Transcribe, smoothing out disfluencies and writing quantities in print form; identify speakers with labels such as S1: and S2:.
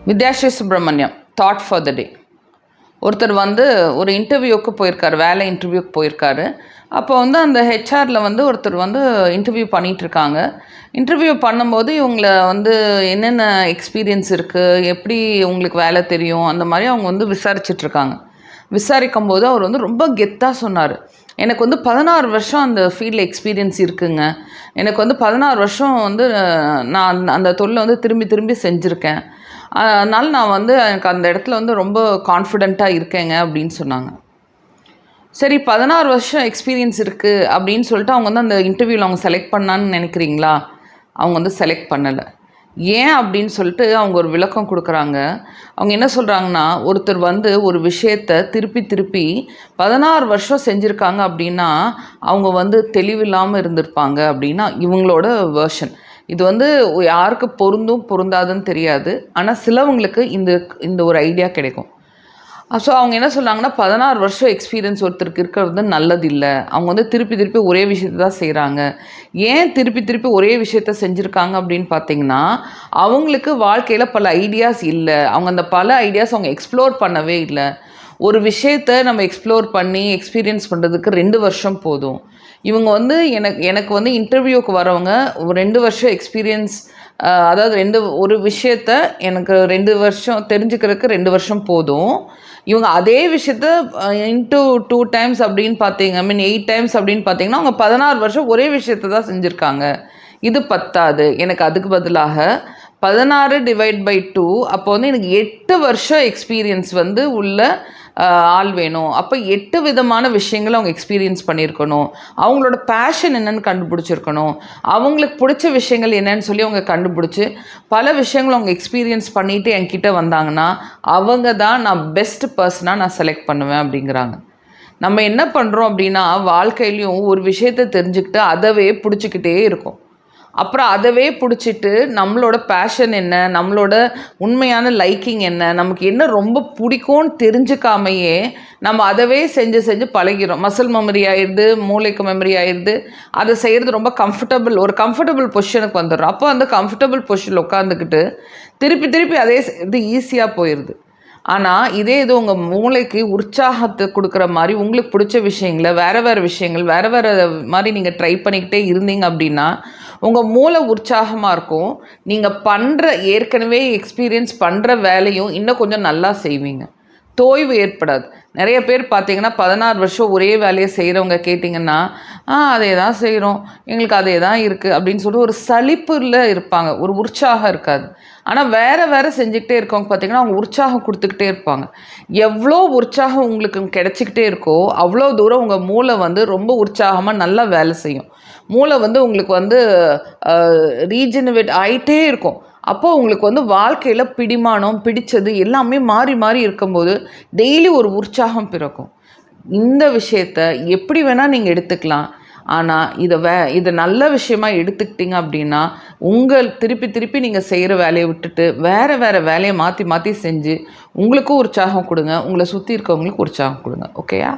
S1: Vidyasri Subramaniam thought for the day. ஒருத்தர் ஒரு இன்டர்வியூக்கு போயிருக்காரு, வேலை இன்டர்வியூக்கு போயிருக்காரு. அப்போ அந்த ஹெச்ஆரில் ஒருத்தர் இன்டர்வியூ பண்ணிகிட்ருக்காங்க. இன்டர்வியூ பண்ணும்போது இவங்கள என்னென்ன எக்ஸ்பீரியன்ஸ் இருக்குது, எப்படி உங்களுக்கு வேலை தெரியும், அந்த மாதிரி அவங்க விசாரிச்சிட்ருக்காங்க. விசாரிக்கும் போது அவர் ரொம்ப கெத்தாக சொன்னார், எனக்கு 16 வருஷம் அந்த ஃபீல்டில் எக்ஸ்பீரியன்ஸ் இருக்குங்க. எனக்கு 16 வருஷம் நான் அந்த தொழிலை திரும்பி திரும்பி செஞ்சுருக்கேன். அதனால் நான் எனக்கு அந்த இடத்துல ரொம்ப கான்ஃபிடெண்ட்டாக இருக்கேங்க அப்படின்னு சொன்னாங்க. சரி, 16 வருஷம் எக்ஸ்பீரியன்ஸ் இருக்குது அப்படின்னு சொல்லிட்டு அவங்க அந்த இன்டர்வியூவில் அவங்க செலக்ட் பண்ணான்னு நினைக்கிறீங்களா? அவங்க செலக்ட் பண்ணலை. ஏன் அப்படின்னு சொல்லிட்டு அவங்க ஒரு விளக்கம் கொடுக்குறாங்க. அவங்க என்ன சொல்கிறாங்கன்னா, ஒருத்தர் ஒரு விஷயத்தை திருப்பி திருப்பி 16 வருஷம் செஞ்சுருக்காங்க அப்படின்னா அவங்க தெளிவில்லாமல் இருந்திருப்பாங்க அப்படின்னா இவங்களோட வேர்ஷன். இது யாருக்கு பொருந்தும் பொருந்தாதுன்னு தெரியாது. ஆனால் சிலவங்களுக்கு இந்த ஒரு ஐடியா கிடைக்கும். ஸோ அவங்க என்ன சொல்கிறாங்கன்னா, 16 வருஷம் எக்ஸ்பீரியன்ஸ் ஒருத்தருக்கு இருக்கிறது நல்லதில்லை. அவங்க திருப்பி திருப்பி ஒரே விஷயத்தை தான் செய்கிறாங்க. ஏன் திருப்பி திருப்பி ஒரே விஷயத்த செஞ்சுருக்காங்க அப்படின்னு பார்த்தீங்கன்னா, அவங்களுக்கு வாழ்க்கையில் பல ஐடியாஸ் இல்லை. அவங்க அந்த பல ஐடியாஸ் அவங்க எக்ஸ்ப்ளோர் பண்ணவே இல்லை. ஒரு விஷயத்தை நம்ம எக்ஸ்ப்ளோர் பண்ணி எக்ஸ்பீரியன்ஸ் பண்ணுறதுக்கு 2 வருஷம் போதும். இவங்க எனக்கு இன்டர்வியூக்கு வரவங்க 2 வருஷம் எக்ஸ்பீரியன்ஸ், அதாவது ஒரு விஷயத்த எனக்கு 2 வருஷம் தெரிஞ்சுக்கிறதுக்கு 2 வருஷம் போதும். இவங்க அதே விஷயத்த இன்ட்டு 2 டைம்ஸ் அப்படின்னு பார்த்தீங்க, 8 டைம்ஸ் அப்படின்னு பார்த்தீங்கன்னா அவங்க 16 வருஷம் ஒரே விஷயத்த தான் செஞ்சுருக்காங்க. இது பத்தாது, எனக்கு அதுக்கு பதிலாக 16 டிவைட் பை 2, அப்போ எனக்கு 8 வருஷம் எக்ஸ்பீரியன்ஸ் உள்ள ஆள் வேணும். அப்போ 8 விதமான விஷயங்களை அவங்க எக்ஸ்பீரியன்ஸ் பண்ணியிருக்கணும். அவங்களோட பேஷன் என்னென்னு கண்டுபிடிச்சிருக்கணும். அவங்களுக்கு பிடிச்ச விஷயங்கள் என்னன்னு சொல்லி அவங்க கண்டுபிடிச்சி பல விஷயங்களை அவங்க எக்ஸ்பீரியன்ஸ் பண்ணிவிட்டு என்கிட்ட வந்தாங்கன்னா அவங்க தான் நான் பெஸ்ட் பர்சனாக நான் செலக்ட் பண்ணுவேன் அப்படிங்கிறாங்க. நம்ம என்ன பண்ணுறோம் அப்படின்னா, வாழ்க்கையிலையும் ஒரு விஷயத்தை தெரிஞ்சுக்கிட்டு அதவே பிடிச்சிக்கிட்டே இருக்கும். அப்புறம் அதவே பிடிச்சிட்டு நம்மளோட பேஷன் என்ன, நம்மளோட உண்மையான லைக்கிங் என்ன, நமக்கு என்ன ரொம்ப பிடிக்கும்னு தெரிஞ்சுக்காமையே நம்ம அதவே செஞ்சு செஞ்சு பழகிறோம். மசில் மெமரி ஆயிடுது, மூளைக்கு மெமரி ஆயிடுது. அதை செய்கிறது ரொம்ப ஒரு கம்ஃபர்டபுள் பொசிஷனுக்கு வந்துடுறோம். அப்போ அந்த கம்ஃபர்டபுள் பொசிஷனில் உட்காந்துக்கிட்டு திருப்பி திருப்பி அதே இது ஈஸியாக போயிடுது. ஆனால் இது உங்கள் மூளைக்கு உற்சாகத்தை கொடுக்குற மாதிரி உங்களுக்கு பிடிச்ச விஷயங்களை வேறு விஷயங்கள் வேறு மாதிரி நீங்கள் ட்ரை பண்ணிக்கிட்டே இருந்தீங்க அப்படின்னா உங்கள் மூளை உற்சாகமாக இருக்கும். நீங்கள் ஏற்கனவே எக்ஸ்பீரியன்ஸ் பண்ணுற வேலையும் இன்னும் கொஞ்சம் நல்லா செய்வீங்க. தோய்வு ஏற்படாது. நிறைய பேர் பார்த்தீங்கன்னா 16 வருஷம் ஒரே வேலையை செய்கிறவங்க கேட்டிங்கன்னா, அதே தான் செய்கிறோம், எங்களுக்கு அதே தான் இருக்குது அப்படின்னு சொல்லிட்டு ஒரு சலிப்பில் இருப்பாங்க, ஒரு உற்சாகம் இருக்காது. ஆனால் வேறு செஞ்சுக்கிட்டே இருக்கவங்க பார்த்திங்கன்னா அவங்க உற்சாகம் கொடுத்துக்கிட்டே இருப்பாங்க. எவ்வளோ உற்சாகம் உங்களுக்கு கிடச்சிக்கிட்டே இருக்கோ அவ்வளோ தூரம் உங்கள் மூளை ரொம்ப உற்சாகமாக நல்லா வேலை செய்யும். மூளை உங்களுக்கு ரீஜெனரேட் ஆகிட்டே இருக்கும். அப்போது உங்களுக்கு வாழ்க்கையில் பிடிமானம் பிடிச்சது எல்லாமே மாறி மாறி இருக்கும்போது டெய்லி ஒரு உற்சாகம் பிறக்கும். இந்த விஷயத்தை எப்படி வேணால் நீங்கள் எடுத்துக்கலாம். ஆனால் இதை நல்ல விஷயமாக எடுத்துக்கிட்டீங்க அப்படின்னா திருப்பி திருப்பி நீங்கள் செய்கிற வேலையை விட்டுட்டு வேறு வேலையை மாற்றி மாற்றி செஞ்சு உங்களுக்கும் உற்சாகம் கொடுங்க, உங்களை சுற்றி இருக்கவங்களுக்கு உற்சாகம் கொடுங்க. ஓகேயா?